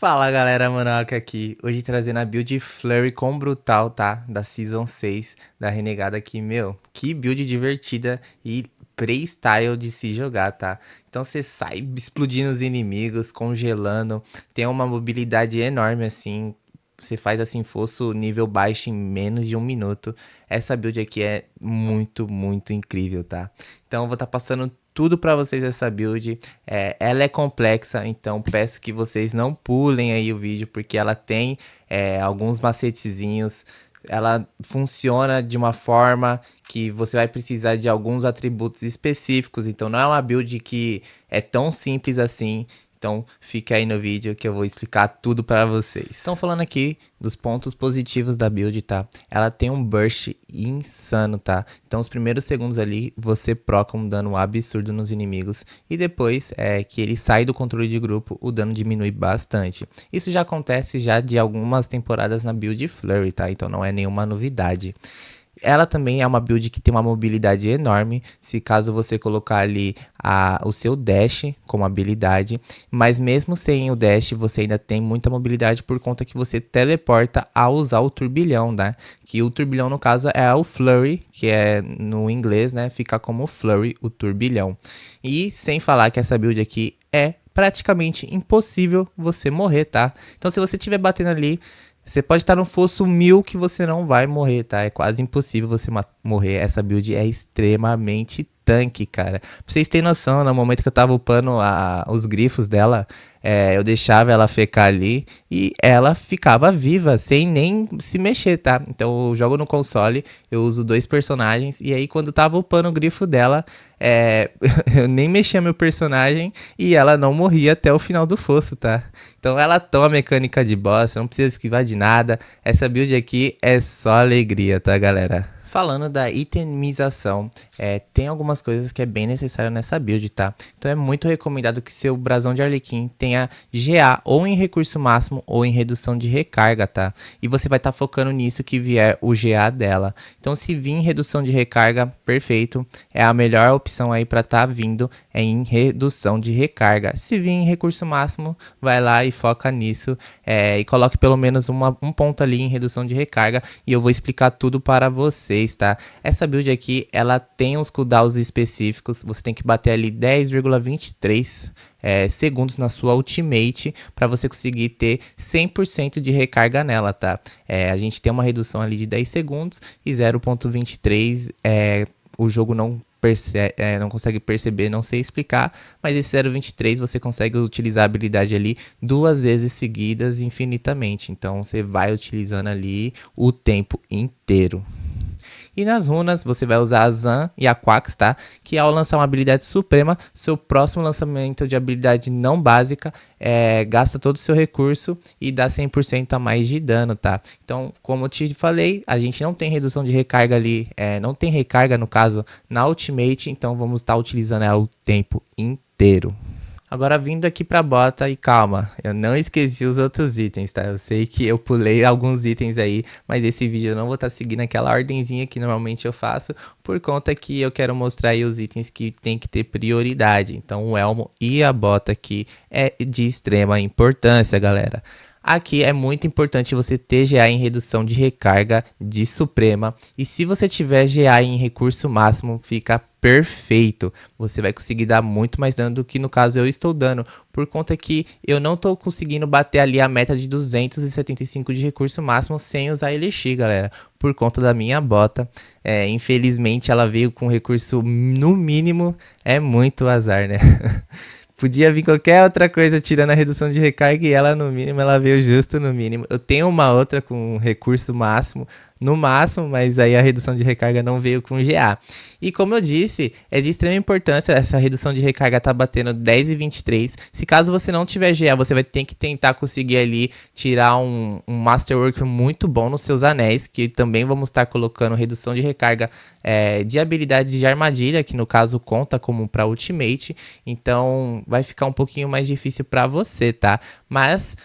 Fala galera, Manoca aqui. Hoje trazendo a build Flurry com Brutal, tá? Da Season 6 da Renegada aqui, meu. Que build divertida e playstyle de se jogar, tá? Então você sai explodindo os inimigos, congelando, tem uma mobilidade enorme assim. Você faz assim fosso nível baixo em menos de 1 minuto. Essa build aqui é muito incrível, tá? Então eu vou estar passando tudo para vocês essa build. Ela é complexa, então peço que vocês não pulem aí o vídeo, porque ela tem alguns macetezinhos. Ela funciona de uma forma que você vai precisar de alguns atributos específicos, então não é uma build que é tão simples assim. Então fica aí no vídeo que eu vou explicar tudo para vocês. Então falando aqui dos pontos positivos da build, tá? Ela tem um burst insano, tá? Então os primeiros segundos ali você proca um dano absurdo nos inimigos e depois que ele sai do controle de grupo, o dano diminui bastante. Isso já acontece já de algumas temporadas na build Flurry, tá? Então não é nenhuma novidade. Ela também é uma build que tem uma mobilidade enorme, se caso você colocar ali o seu dash como habilidade, mas mesmo sem o dash você ainda tem muita mobilidade por conta que você teleporta ao usar o turbilhão, né? Que o turbilhão no caso é o Flurry, que é no inglês, né? Fica como Flurry, o turbilhão. E sem falar que essa build aqui é praticamente impossível você morrer, tá? Então se você estiver batendo ali, você pode estar no fosso 1000 que você não vai morrer, tá? É quase impossível você morrer. Essa build é extremamente tanque, cara. Pra vocês terem noção, no momento que eu tava upando os grifos dela, eu deixava ela ficar ali e ela ficava viva, sem nem se mexer, tá? Então eu jogo no console, eu uso 2 personagens, e aí quando eu tava upando o grifo dela, eu nem mexia meu personagem e ela não morria até o final do fosso, tá? Então ela toma mecânica de boss, não precisa esquivar de nada. Essa build aqui é só alegria, tá, galera? Falando da itemização, tem algumas coisas que é bem necessário nessa build, tá? Então é muito recomendado que seu brasão de Arlequim tenha GA ou em recurso máximo ou em redução de recarga, tá? E você vai estar focando nisso que vier o GA dela. Então se vir em redução de recarga, perfeito. É a melhor opção aí para estar vindo em redução de recarga. Se vir em recurso máximo, vai lá e foca nisso e coloque pelo menos um ponto ali em redução de recarga e eu vou explicar tudo para vocês. Tá? Essa build aqui, ela tem uns cooldowns específicos, você tem que bater ali 10,23 segundos na sua ultimate para você conseguir ter 100% de recarga nela, tá? A gente tem uma redução ali de 10 segundos e 0,23 o jogo não consegue perceber, não sei explicar, mas esse 0,23 você consegue utilizar a habilidade ali 2 vezes seguidas infinitamente, então você vai utilizando ali o tempo inteiro. E nas runas você vai usar a Zan e a Quax, tá? Que ao lançar uma habilidade suprema, seu próximo lançamento de habilidade não básica gasta todo o seu recurso e dá 100% a mais de dano, tá? Então, como eu te falei, a gente não tem redução de recarga ali, não tem recarga no caso na Ultimate, então vamos estar utilizando ela o tempo inteiro. Agora vindo aqui pra bota e calma, eu não esqueci os outros itens, tá? Eu sei que eu pulei alguns itens aí, mas esse vídeo eu não vou estar seguindo aquela ordenzinha que normalmente eu faço, por conta que eu quero mostrar aí os itens que tem que ter prioridade. Então o elmo e a bota aqui é de extrema importância, galera. Aqui é muito importante você ter GA em redução de recarga de Suprema. E se você tiver GA em recurso máximo, fica perfeito. Você vai conseguir dar muito mais dano do que no caso eu estou dando. Por conta que eu não estou conseguindo bater ali a meta de 275 de recurso máximo sem usar Elixir, galera. Por conta da minha bota. Infelizmente ela veio com recurso no mínimo. É muito azar, né? Podia vir qualquer outra coisa tirando a redução de recarga e ela no mínimo, ela veio justo no mínimo. Eu tenho uma outra com recurso máximo, no máximo, mas aí a redução de recarga não veio com GA. E como eu disse, é de extrema importância essa redução de recarga tá batendo 10,23. Se caso você não tiver GA, você vai ter que tentar conseguir ali tirar um Masterwork muito bom nos seus anéis, que também vamos estar colocando redução de recarga de habilidade de armadilha, que no caso conta como para Ultimate, então vai ficar um pouquinho mais difícil para você, tá? Mas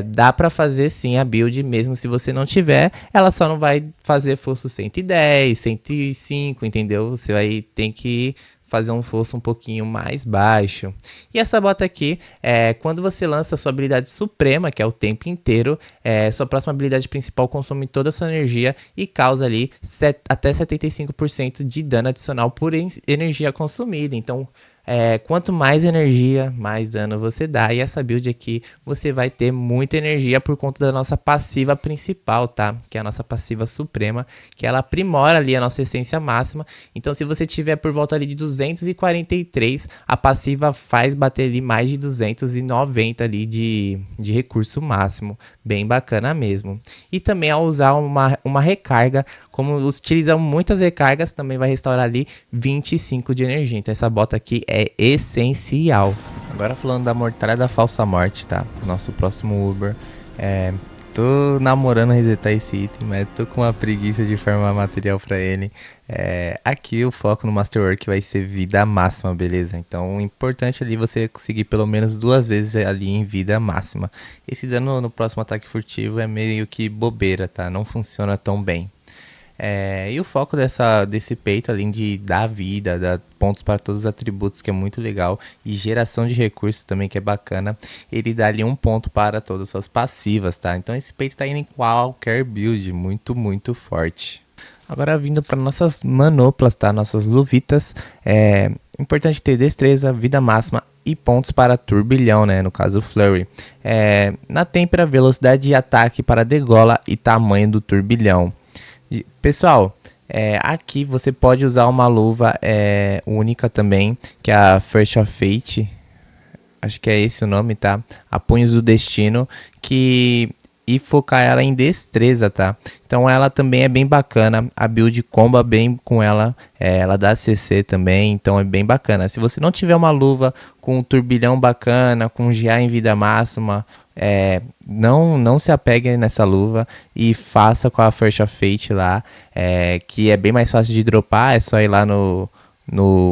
dá para fazer sim a build, mesmo se você não tiver, ela só não vai fazer fosso 110, 105, entendeu? Você vai ter que fazer um fosso um pouquinho mais baixo. E essa bota aqui, quando você lança a sua habilidade suprema, que é o tempo inteiro, sua próxima habilidade principal consome toda a sua energia e causa ali até 75% de dano adicional por energia consumida. Então, quanto mais energia, mais dano você dá. E essa build aqui, você vai ter muita energia por conta da nossa passiva principal, tá? Que é a nossa passiva suprema, que ela aprimora ali a nossa essência máxima. Então, se você tiver por volta ali de 243, a passiva faz bater ali mais de 290 ali de recurso máximo. Bem bacana mesmo. E também ao usar uma recarga, como utiliza muitas recargas, também vai restaurar ali 25 de energia. Então essa bota aqui é essencial. Agora falando da Mortalha da Falsa Morte, tá? Nosso próximo Uber. Tô namorando resetar esse item, mas tô com uma preguiça de farmar material pra ele. Aqui o foco no Masterwork vai ser vida máxima, beleza? Então o importante ali é você conseguir pelo menos 2 vezes ali em vida máxima. Esse dano no próximo ataque furtivo é meio que bobeira, tá? Não funciona tão bem. E o foco desse peito, além de dar vida, dar pontos para todos os atributos, que é muito legal, e geração de recursos também, que é bacana, ele dá ali 1 ponto para todas as suas passivas, tá? Então esse peito tá indo em qualquer build, muito, muito forte. Agora vindo para nossas manoplas, tá? Nossas luvitas, importante ter destreza, vida máxima e pontos para turbilhão, né? No caso, Flurry. Na têmpera, velocidade de ataque para degola e tamanho do turbilhão. Pessoal, aqui você pode usar uma luva única também, que é a First of Fate, acho que é esse o nome, tá? A Punhos do Destino, e focar ela em destreza, tá? Então ela também é bem bacana, a build comba bem com ela, ela dá CC também, então é bem bacana. Se você não tiver uma luva com um turbilhão bacana, com GA em vida máxima, não se apegue nessa luva e faça com a First of Fate lá, que é bem mais fácil de dropar, é só ir lá no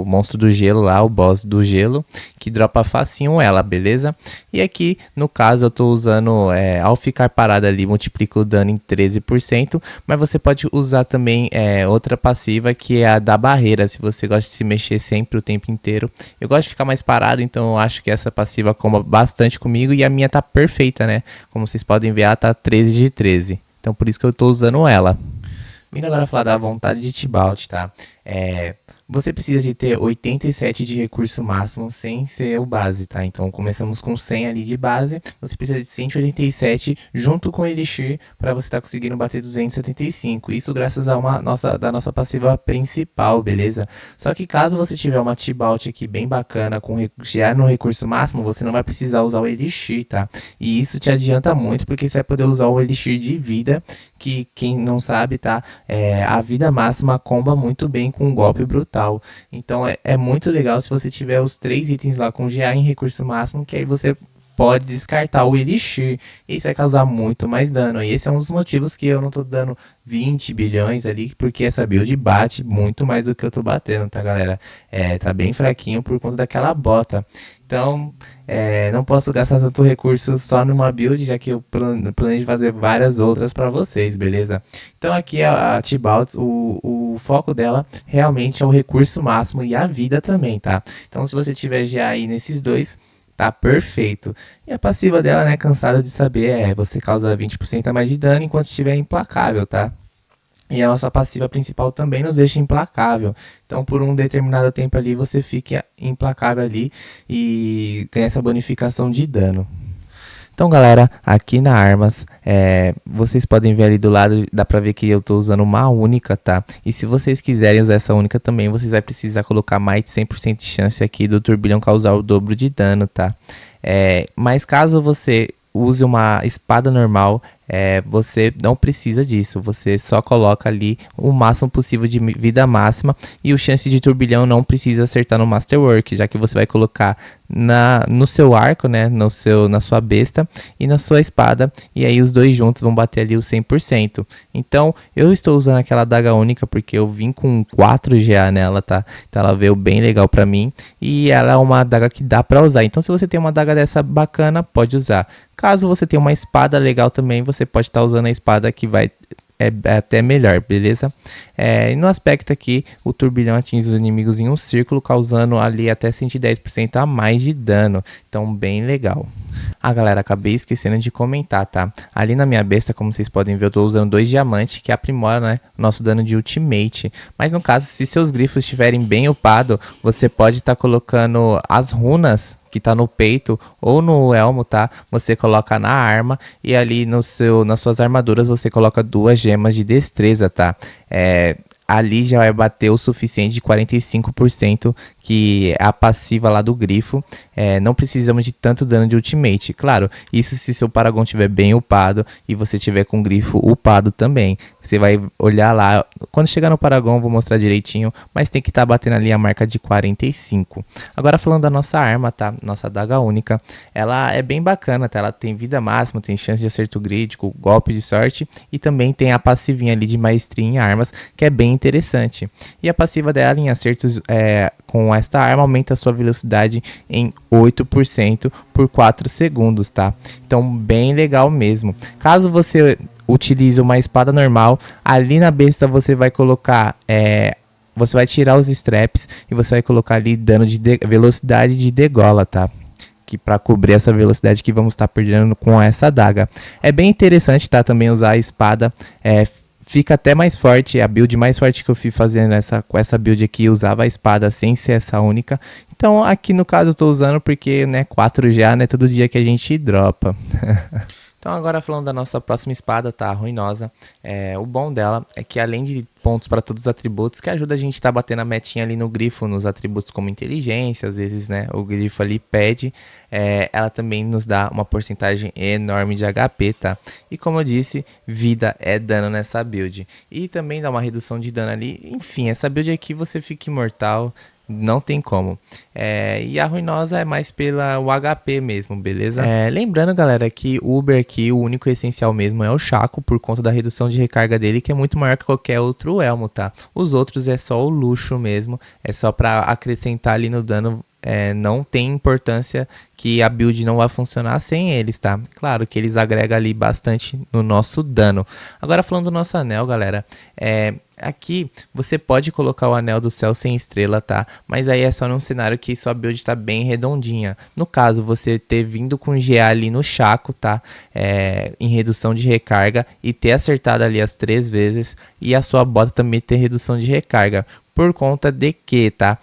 monstro do gelo lá, o boss do gelo, que dropa facinho ela, beleza? E aqui, no caso, eu tô usando, ao ficar parado ali, multiplica o dano em 13%, mas você pode usar também outra passiva, que é a da barreira, se você gosta de se mexer sempre o tempo inteiro. Eu gosto de ficar mais parado, então eu acho que essa passiva comba bastante comigo, e a minha tá perfeita, né? Como vocês podem ver, ela tá 13 de 13, então por isso que eu tô usando ela. Vindo agora falar da vontade de Tibalt, tá? Você precisa de ter 87 de recurso máximo sem ser o base, tá? Então começamos com 100 ali de base, você precisa de 187 junto com o Elixir para você estar conseguindo bater 275. Isso graças a da nossa passiva principal, beleza? Só que caso você tiver uma Tibalt aqui bem bacana, já no recurso máximo, você não vai precisar usar o Elixir, tá? E isso te adianta muito, porque você vai poder usar o Elixir de vida, que quem não sabe, tá? A vida máxima comba muito bem com um golpe brutal. Então é muito legal se você tiver os 3 itens lá com GA em recurso máximo, que aí você pode descartar o Elixir, e isso vai causar muito mais dano. E esse é um dos motivos que eu não tô dando 20 bilhões ali, porque essa build bate muito mais do que eu tô batendo, tá, galera? Tá bem fraquinho por conta daquela bota. Então, não posso gastar tanto recurso só numa build, já que eu planejo fazer várias outras para vocês, beleza? Então aqui a Tibalt, o foco dela realmente é o recurso máximo e a vida também, tá? Então se você tiver GA aí nesses dois, tá perfeito. E a passiva dela, né, cansado de saber, você causa 20% a mais de dano enquanto estiver implacável, tá? E a nossa passiva principal também nos deixa implacável. Então, por um determinado tempo ali, você fica implacável ali e ganha essa bonificação de dano. Então, galera, aqui na armas, vocês podem ver ali do lado, dá pra ver que eu tô usando uma única, tá? E se vocês quiserem usar essa única também, vocês vão precisar colocar mais de 100% de chance aqui do turbilhão causar o dobro de dano, tá? Mas caso você use uma espada normal, você não precisa disso, você só coloca ali o máximo possível de vida máxima, e o chance de turbilhão não precisa acertar no Masterwork, já que você vai colocar no seu arco, né, na sua besta e na sua espada, e aí os dois juntos vão bater ali o 100%. Então eu estou usando aquela adaga única porque eu vim com 4 GA nela, tá? Então ela veio bem legal pra mim, e ela é uma adaga que dá pra usar. Então se você tem uma adaga dessa bacana, pode usar. Caso você tenha uma espada legal também, você pode estar usando a espada que vai é até melhor, beleza? E no aspecto aqui, o turbilhão atinge os inimigos em um círculo, causando ali até 110% a mais de dano. Então, bem legal. Ah, galera, acabei esquecendo de comentar, tá? Ali na minha besta, como vocês podem ver, eu tô usando 2 diamantes, que aprimora, né, o nosso dano de ultimate. Mas no caso, se seus grifos estiverem bem upados, você pode estar colocando as runas que tá no peito ou no elmo, tá? Você coloca na arma e ali nas suas armaduras você coloca 2 gemas de destreza, tá? Ali já vai bater o suficiente de 45%, que é a passiva lá do grifo. Não precisamos de tanto dano de ultimate. Claro, isso se seu Paragon estiver bem upado e você tiver com o grifo upado também. Você vai olhar lá, quando chegar no Paragon eu vou mostrar direitinho, mas tem que estar batendo ali a marca de 45. Agora falando da nossa arma, tá? Nossa adaga única, ela é bem bacana, tá? Ela tem vida máxima, tem chance de acerto crítico, golpe de sorte e também tem a passivinha ali de maestria em armas, que é bem interessante. E a passiva dela em acertos com esta arma aumenta a sua velocidade em 8% por 4 segundos, tá? Então bem legal mesmo. Caso você utilize uma espada normal, ali na besta você vai colocar... você vai tirar os straps e você vai colocar ali dano de velocidade de degola, tá? Que para cobrir essa velocidade que vamos estar perdendo com essa adaga. É bem interessante, tá? Também usar a espada. Fica até mais forte, a build mais forte que eu fui fazendo com essa build aqui, usava a espada sem ser essa única. Então aqui no caso eu tô usando porque, né, 4 já, né, todo dia que a gente dropa. Então agora falando da nossa próxima espada, tá, a ruinosa, o bom dela é que além de pontos para todos os atributos, que ajuda a gente a estar batendo a metinha ali no grifo, nos atributos como inteligência, às vezes, né, o grifo ali pede, ela também nos dá uma porcentagem enorme de HP, tá? E como eu disse, vida é dano nessa build. E também dá uma redução de dano ali, enfim, essa build aqui você fica imortal, não tem como. E a ruinosa é mais pelo HP mesmo, beleza? Lembrando, galera, que o Uber aqui, o único essencial mesmo é o Chaco, por conta da redução de recarga dele, que é muito maior que qualquer outro elmo, tá? Os outros é só o luxo mesmo, é só pra acrescentar ali no dano. Não tem importância que a build não vai funcionar sem eles, tá? Claro que eles agregam ali bastante no nosso dano. Agora falando do nosso anel, galera, aqui você pode colocar o anel do céu sem estrela, tá? Mas aí é só num cenário que sua build tá bem redondinha. No caso, você ter vindo com GA ali no Chaco, tá? Em redução de recarga e ter acertado ali as 3 vezes e a sua bota também ter redução de recarga. Por conta de que, tá?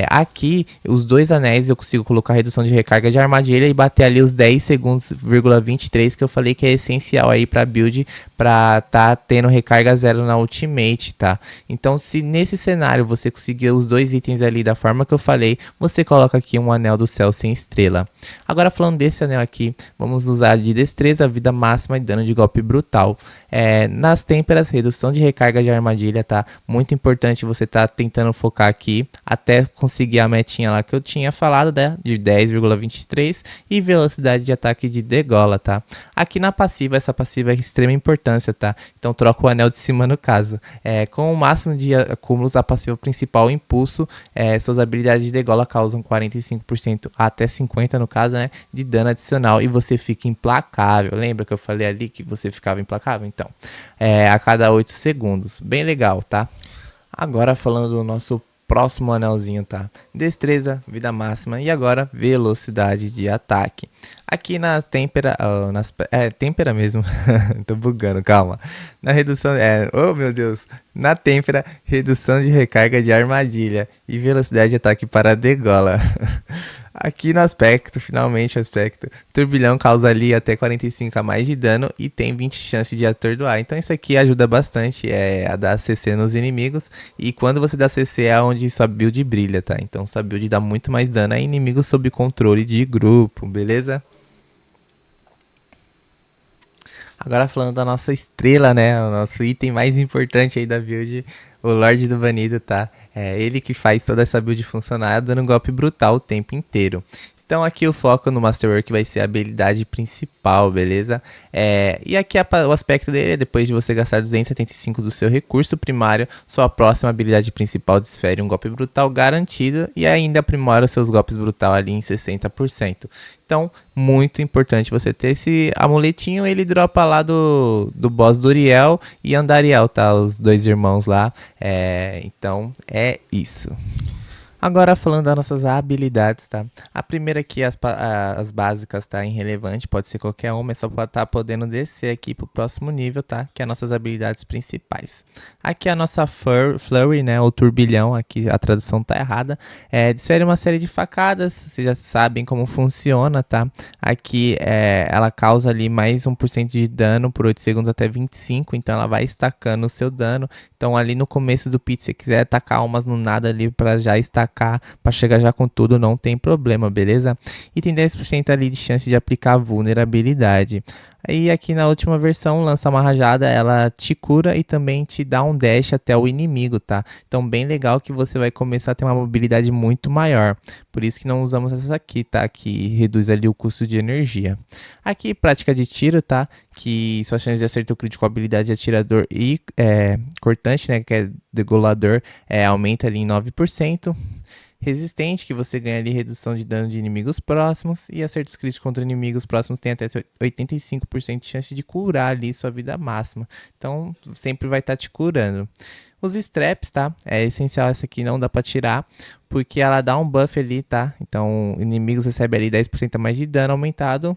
Aqui, os 2 anéis eu consigo colocar redução de recarga de armadilha e bater ali os 10 segundos,23 que eu falei que é essencial aí pra build, pra tá tendo recarga zero na ultimate, tá? Então, se nesse cenário você conseguir os 2 itens ali da forma que eu falei, você coloca aqui um anel do céu sem estrela. Agora, falando desse anel aqui, vamos usar de destreza, vida máxima e dano de golpe brutal. Nas têmperas, redução de recarga de armadilha, tá? Muito importante você tá tentando focar aqui até conseguir a metinha lá que eu tinha falado, né, de 10,23 e velocidade de ataque de degola, tá? Aqui na passiva, essa passiva é de extrema importância, tá? Então troca o anel de cima no caso. Com o máximo de acúmulos, a passiva principal, impulso, suas habilidades de degola causam 45% até 50% no caso, né, de dano adicional e você fica implacável. Lembra que eu falei ali que você ficava implacável? Então, a cada 8 segundos. Bem legal, tá? Agora falando do nosso próximo anelzinho, tá? Destreza, vida máxima e agora velocidade de ataque. Aqui nas têmpera, têmpera mesmo, tô bugando, calma. Na redução, oh meu Deus, na têmpera, redução de recarga de armadilha e velocidade de ataque para degola. Aqui no aspecto, finalmente o aspecto, turbilhão causa ali até 45 a mais de dano e tem 20 chances de atordoar. Então isso aqui ajuda bastante a dar CC nos inimigos. E quando você dá CC é onde sua build brilha, tá? Então sua build dá muito mais dano a inimigos sob controle de grupo, beleza? Agora falando da nossa estrela, né? O nosso item mais importante aí da build, o Lorde do Banido, tá? É ele que faz toda essa build funcionar, dando um golpe brutal o tempo inteiro. Então aqui o foco no Masterwork vai ser a habilidade principal, beleza? E aqui o aspecto dele é depois de você gastar 275 do seu recurso primário, sua próxima habilidade principal desfere um golpe brutal garantido e ainda aprimora os seus golpes brutal ali em 60%. Então, muito importante você ter esse amuletinho, ele dropa lá do boss do Uriel e Andariel, tá? Os dois irmãos lá. Então, é isso. Agora falando das nossas habilidades, tá? A primeira aqui, as básicas, tá? Irrelevante, pode ser qualquer uma, é só pra tá podendo descer aqui pro próximo nível, tá? Que é as nossas habilidades principais. Aqui a nossa Flurry, né? Ou turbilhão, aqui a tradução tá errada. Desfere uma série de facadas, vocês já sabem como funciona, tá? Aqui ela causa ali mais 1% de dano por 8 segundos até 25, então ela vai estacando o seu dano. Então ali no começo do pit, se você quiser tacar umas no nada ali pra já estacar, para chegar já com tudo, não tem problema, beleza? E tem 10% ali de chance de aplicar vulnerabilidade. Aí aqui na última versão, lança uma rajada, ela te cura e também te dá um dash até o inimigo, tá? Então bem legal que você vai começar a ter uma mobilidade muito maior. Por isso que não usamos essa aqui, tá? Que reduz ali o custo de energia. Aqui, prática de tiro, tá? Que suas chances de acerto crítico, habilidade de atirador e cortante, né? Que é degolador, aumenta ali em 9%. Resistente, que você ganha ali redução de dano de inimigos próximos, e acertos críticos contra inimigos próximos tem até 85% de chance de curar ali sua vida máxima. Então, sempre vai estar te curando. Os straps, tá? É essencial, essa aqui não dá pra tirar, porque ela dá um buff ali, tá? Então, inimigos recebem ali 10% a mais de dano aumentado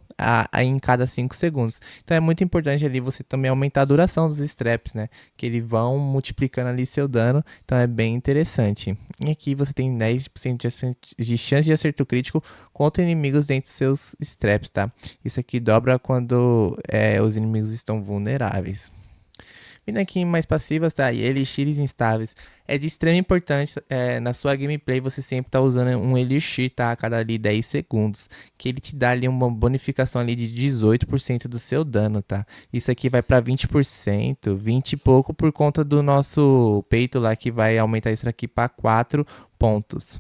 em cada 5 segundos. Então, é muito importante ali você também aumentar a duração dos straps, né? Que eles vão multiplicando ali seu dano, então é bem interessante. E aqui você tem 10% de chance de acerto crítico contra inimigos dentro dos seus straps, tá? Isso aqui dobra quando os inimigos estão vulneráveis. Vindo aqui em mais passivas, tá? E elixires instáveis. É de extrema importância na sua gameplay você sempre tá usando um elixir, tá? A cada ali 10 segundos. Que ele te dá ali uma bonificação ali de 18% do seu dano, tá? Isso aqui vai para 20%, 20 e pouco por conta do nosso peito lá que vai aumentar isso aqui para 4 pontos.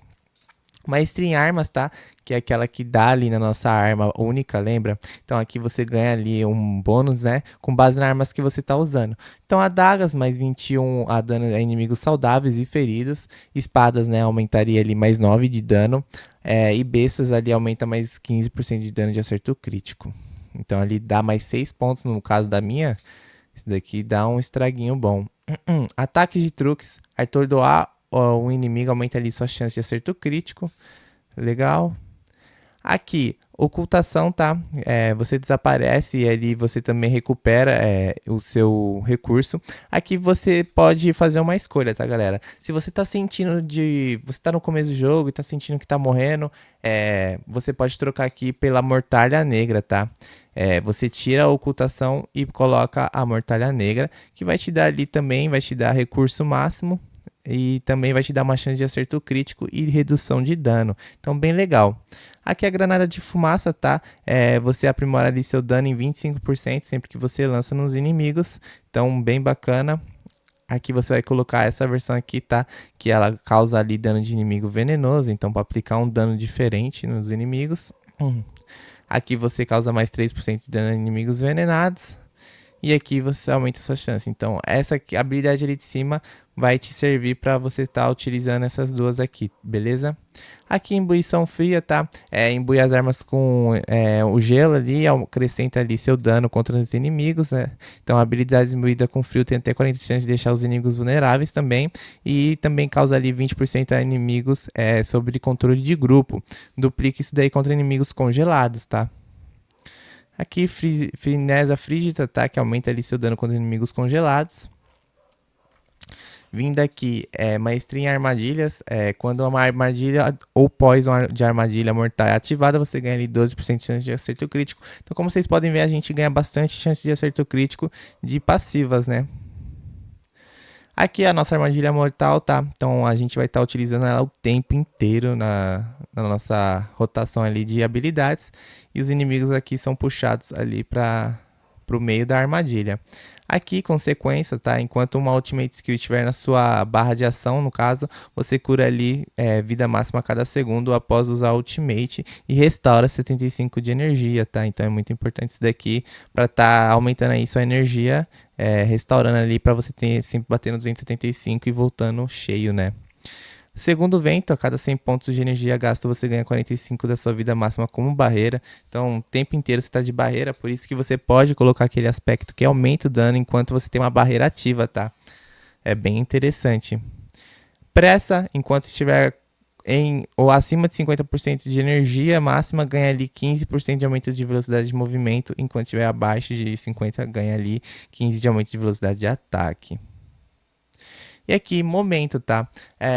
Maestria em armas, tá? Que é aquela que dá ali na nossa arma única, lembra? Então aqui você ganha ali um bônus, né? Com base nas armas que você tá usando. Então adagas mais 21 a dano a inimigos saudáveis e feridos. Espadas, né? Aumentaria ali mais 9 de dano. E bestas ali aumenta mais 15% de dano de acerto crítico. Então ali dá mais 6 pontos no caso da minha. Esse daqui dá um estraguinho bom. Ataques de truques. Atordoar um inimigo aumenta ali sua chance de acerto crítico. Legal. Aqui, ocultação, tá? Você desaparece e ali você também recupera o seu recurso. Aqui você pode fazer uma escolha, tá, galera? Se você tá sentindo você tá no começo do jogo e tá sentindo que tá morrendo, você pode trocar aqui pela mortalha negra, tá? Você tira a ocultação e coloca a mortalha negra, que vai te dar ali também, vai te dar recurso máximo. E também vai te dar uma chance de acerto crítico e redução de dano. Então, bem legal. Aqui a granada de fumaça, tá? Você aprimora ali seu dano em 25% sempre que você lança nos inimigos. Então, bem bacana. Aqui você vai colocar essa versão aqui, tá? Que ela causa ali dano de inimigo venenoso. Então, para aplicar um dano diferente nos inimigos. Aqui você causa mais 3% de dano em inimigos venenados. E aqui você aumenta a sua chance. Então, essa aqui, habilidade ali de cima vai te servir para você estar utilizando essas duas aqui, beleza? Aqui, imbuição fria, tá? Imbui as armas com o gelo ali, acrescenta ali seu dano contra os inimigos, né? Então, a habilidade imbuída com frio tem até 40% de chance de deixar os inimigos vulneráveis também. E também causa ali 20% a inimigos sobre controle de grupo. Duplique isso daí contra inimigos congelados, tá? Aqui, Fineza Frígida, tá? Que aumenta ali seu dano contra inimigos congelados. Vindo aqui, Maestria em Armadilhas. Quando uma armadilha ou poison de armadilha mortal é ativada, você ganha ali 12% de chance de acerto crítico. Então, como vocês podem ver, a gente ganha bastante chance de acerto crítico de passivas, né? Aqui a nossa armadilha mortal, tá? Então a gente vai estar utilizando ela o tempo inteiro na nossa rotação ali de habilidades. E os inimigos aqui são puxados ali para pro meio da armadilha. Aqui, consequência, tá? Enquanto uma Ultimate Skill estiver na sua barra de ação, no caso, você cura ali vida máxima a cada segundo após usar a Ultimate e restaura 75 de energia, tá? Então é muito importante isso daqui para tá aumentando aí sua energia, restaurando ali para você ter sempre batendo 275 e voltando cheio, né? Segundo vento, a cada 100 pontos de energia gasto, você ganha 45 da sua vida máxima como barreira. Então, o tempo inteiro você está de barreira, por isso que você pode colocar aquele aspecto que aumenta o dano enquanto você tem uma barreira ativa, tá? É bem interessante. Pressa, enquanto estiver em ou acima de 50% de energia máxima, ganha ali 15% de aumento de velocidade de movimento, enquanto estiver abaixo de 50, ganha ali 15% de aumento de velocidade de ataque. E aqui, momento, tá?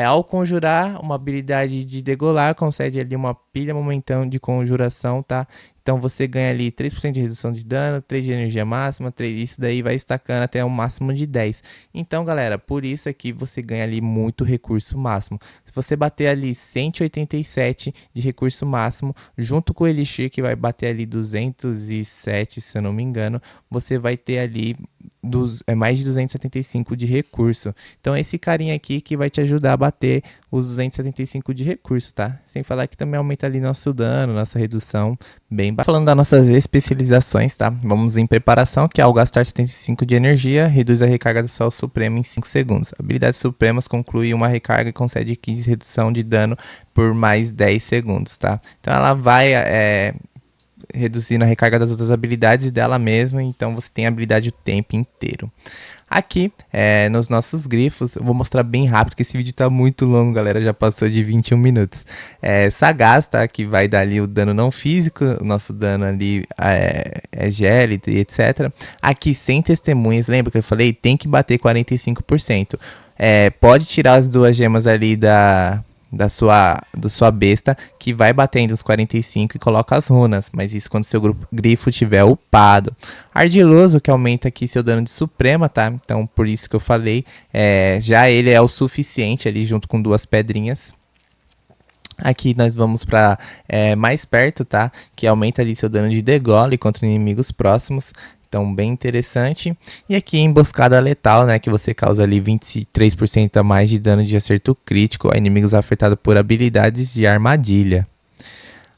Ao conjurar uma habilidade de degolar, concede ali uma pilha momentânea de conjuração, tá? Então você ganha ali 3% de redução de dano, 3 de energia máxima, 3, isso daí vai estacando até um máximo de 10. Então, galera, por isso aqui você ganha ali muito recurso máximo. Se você bater ali 187 de recurso máximo, junto com o Elixir, que vai bater ali 207, se eu não me engano, você vai ter ali mais de 275 de recurso. Então, esse carinha aqui que vai te ajudar a bater os 275 de recurso, tá? Sem falar que também aumenta ali nosso dano, nossa redução, bem bacana. Falando das nossas especializações, tá? Vamos em preparação, que ao gastar 75 de energia, reduz a recarga do Sol Supremo em 5 segundos. Habilidades supremas conclui uma recarga e concede 15 de redução de dano por mais 10 segundos, tá? Então ela vai reduzindo a recarga das outras habilidades e dela mesma, então você tem a habilidade o tempo inteiro. Aqui, nos nossos grifos, eu vou mostrar bem rápido, que esse vídeo tá muito longo, galera, já passou de 21 minutos. Sagaz, tá, que vai dar ali o dano não físico, o nosso dano ali é gélido e etc. Aqui, sem testemunhas, lembra que eu falei? Tem que bater 45%. Pode tirar as duas gemas ali da sua besta, que vai batendo os 45 e coloca as runas, mas isso quando seu grifo tiver upado. Ardiloso, que aumenta aqui seu dano de suprema, tá? Então por isso que eu falei, já ele é o suficiente ali junto com duas pedrinhas. Aqui nós vamos para mais perto, tá? Que aumenta ali seu dano de degole contra inimigos próximos. Então, bem interessante. E aqui, emboscada letal, né? Que você causa ali 23% a mais de dano de acerto crítico a inimigos afetados por habilidades de armadilha.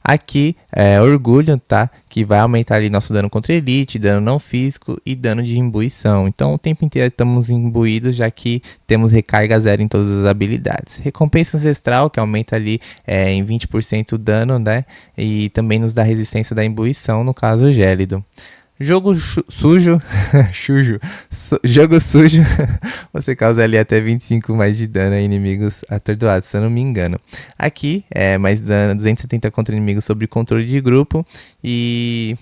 Aqui, orgulho, tá? Que vai aumentar ali nosso dano contra elite, dano não físico e dano de imbuição. Então, o tempo inteiro estamos imbuídos, já que temos recarga zero em todas as habilidades. Recompensa ancestral, que aumenta ali em 20% o dano, né? E também nos dá resistência da imbuição, no caso gélido. Jogo sujo, jogo sujo, você causa ali até 25 mais de dano a inimigos atordoados, se eu não me engano. Aqui, mais dano, 270 contra inimigos sobre controle de grupo e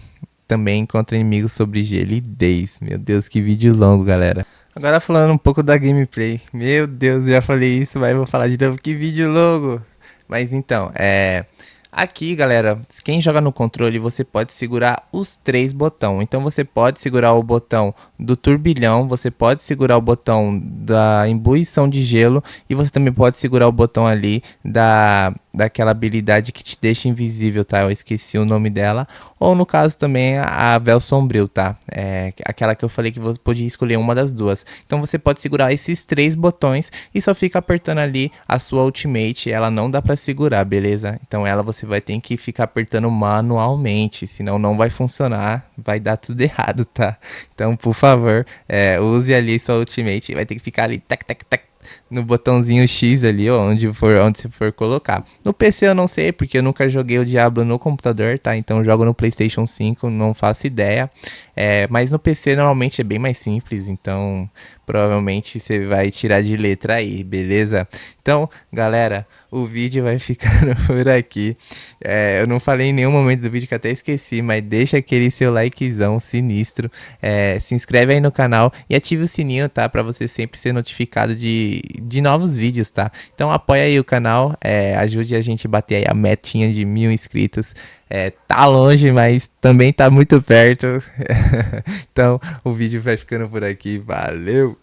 também contra inimigos sobre gelidez. Meu Deus, que vídeo longo, galera. Agora falando um pouco da gameplay. Meu Deus, já falei isso, mas vou falar de novo, que vídeo longo. Mas então, aqui, galera, quem joga no controle, você pode segurar os 3 botões. Então, você pode segurar o botão do turbilhão, você pode segurar o botão da imbuição de gelo e você também pode segurar o botão ali daquela habilidade que te deixa invisível, tá? Eu esqueci o nome dela. Ou, no caso, também a Véu Sombrio, tá? Aquela que eu falei que você podia escolher uma das duas. Então, você pode segurar esses 3 botões e só fica apertando ali a sua ultimate. Ela não dá pra segurar, beleza? Então, ela você vai ter que ficar apertando manualmente, senão não vai funcionar, vai dar tudo errado, tá? Então, por favor, use ali sua ultimate, vai ter que ficar ali, tac, tac, tac, no botãozinho X ali, ó, onde você for colocar. No PC eu não sei, porque eu nunca joguei o Diablo no computador, tá? Então eu jogo no PlayStation 5, não faço ideia. Mas no PC normalmente é bem mais simples, então provavelmente você vai tirar de letra aí, beleza? Então, galera, o vídeo vai ficando por aqui. Eu não falei em nenhum momento do vídeo que até esqueci, mas deixa aquele seu likezão sinistro. Se inscreve aí no canal e ative o sininho, tá? Pra você sempre ser notificado de novos vídeos, tá? Então apoia aí o canal, ajude a gente a bater aí a metinha de 1000 inscritos. Tá longe, mas também tá muito perto. Então o vídeo vai ficando por aqui. Valeu!